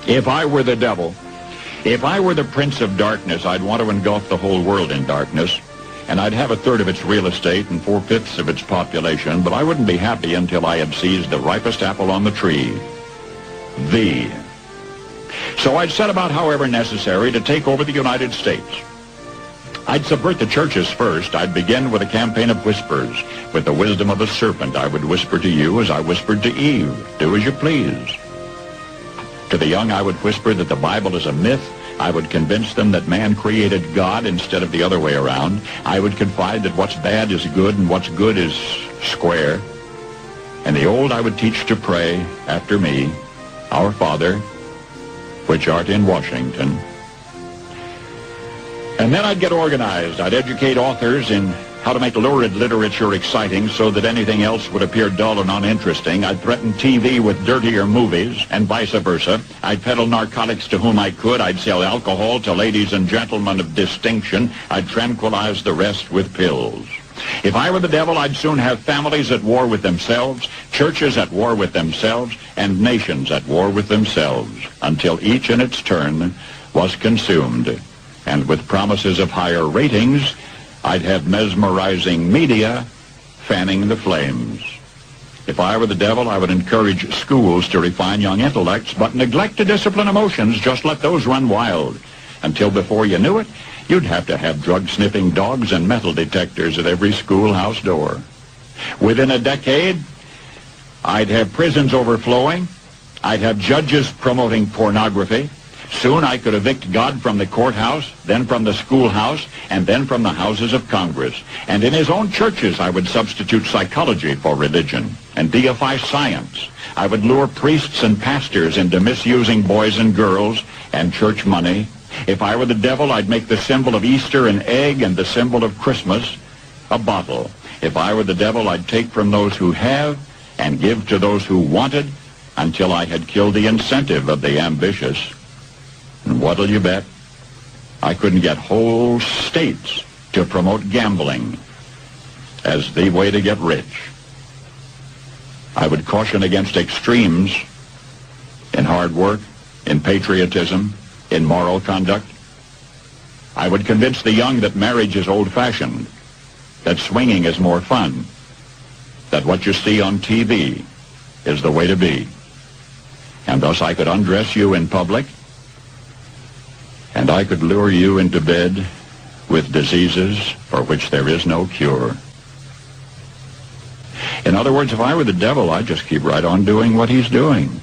If I were the devil, if I were the prince of darkness, I'd want to engulf the whole world in darkness, and I'd have a third of its real estate and 4/5 of its population, but I wouldn't be happy until I had seized the ripest apple on the tree, thee. So I'd set about, however necessary, to take over the United States. I'd subvert the churches first. I'd begin with a campaign of whispers. With the wisdom of a serpent, I would whisper to you as I whispered to Eve, do as you please. To the young, I would whisper that the Bible is a myth. I would convince them that man created God instead of the other way around. I would confide that what's bad is good and what's good is square. And the old I would teach to pray after me, Our Father, which art in Washington. And then I'd get organized. I'd educate authors in how to make lurid literature exciting so that anything else would appear dull and uninteresting. I'd threaten TV with dirtier movies and vice versa. I'd peddle narcotics to whom I could. I'd sell alcohol to ladies and gentlemen of distinction. I'd tranquilize the rest with pills. If I were the devil, I'd soon have families at war with themselves, churches at war with themselves, and nations at war with themselves, until each in its turn was consumed. And with promises of higher ratings, I'd have mesmerizing media fanning the flames. If I were the devil, I would encourage schools to refine young intellects, but neglect to discipline emotions. Just let those run wild. Until before you knew it, you'd have to have drug-sniffing dogs and metal detectors at every schoolhouse door. Within a decade, I'd have prisons overflowing. I'd have judges promoting pornography. Soon I could evict God from the courthouse, then from the schoolhouse, and then from the houses of Congress. And in his own churches, I would substitute psychology for religion and deify science. I would lure priests and pastors into misusing boys and girls and church money. If I were the devil, I'd make the symbol of Easter an egg and the symbol of Christmas a bottle. If I were the devil, I'd take from those who have and give to those who wanted until I had killed the incentive of the ambitious. And what'll you bet? I couldn't get whole states to promote gambling as the way to get rich. I would caution against extremes in hard work, in patriotism, in moral conduct. I would convince the young that marriage is old-fashioned, that swinging is more fun, that what you see on TV is the way to be. And thus I could undress you in public, and I could lure you into bed with diseases for which there is no cure. In other words, if I were the devil, I'd just keep right on doing what he's doing.